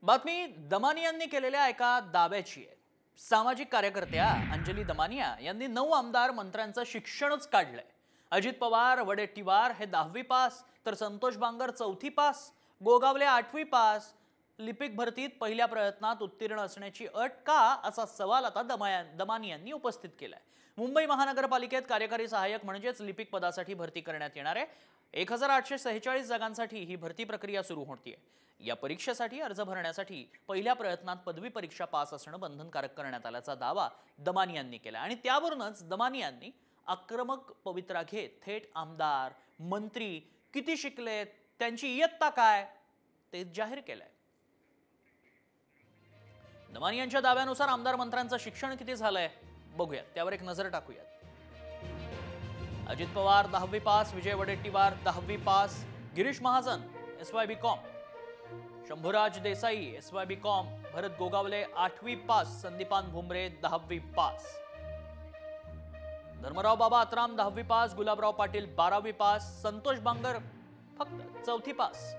बातमी दमानी यांनी केलेल्या एका दाव्याची आहे। सामाजिक कार्यकर्त्या अंजली दमानिया यांनी 9 आमदार मंत्र्यांचं शिक्षणच काढलंय। अजित पवार वडेट्टीवार हे 10वी पास, तर संतोष बांगर 4थी पास, गोगावले 8वी पास। लिपिक भरतीत पहिल्या प्रयत्नात उत्तीर्ण असण्याची अट का, असा सवाल आता दमानी यांनी उपस्थित केलाय। मुंबई महानगरपालिकेत कार्यकारी सहाय्यक म्हणजेच लिपिक पदासाठी भरती करण्यात येणार आहे। 1846 जागांसाठी ही भरती प्रक्रिया सुरू होतीये। या परीक्षेसाठी अर्ज भरण्यासाठी पहिल्या प्रयत्नात पदवी परीक्षा पास असणं बंधनकारक करण्यात आल्याचा दावा दमानी यांनी केला आणि त्यावरूनच दमानी यांनी आक्रमक पवित्रा घेत थेट आमदार, मंत्री किती शिकलेत, त्यांची इयत्ता काय ते जाहीर केलंय। दमानी यांच्या दाव्यानुसार आमदार मंत्र्यांचं शिक्षण किती झालंय बघूया, त्यावर एक नजर टाकूया। अजित पवार 10वी पास, विजय वडेट्टीवार 10वी pass, Girish Mahajan SYB com, Shambhuraj Desai SYB com, Bharat Gogawale 8वी पास, संदीपान भुमरे 10वी पास, धर्मराव बाबा अत्राम 10वी पास, गुलाबराव पाटील 12वी पास, संतोष बांगर फक्त 4थी पास।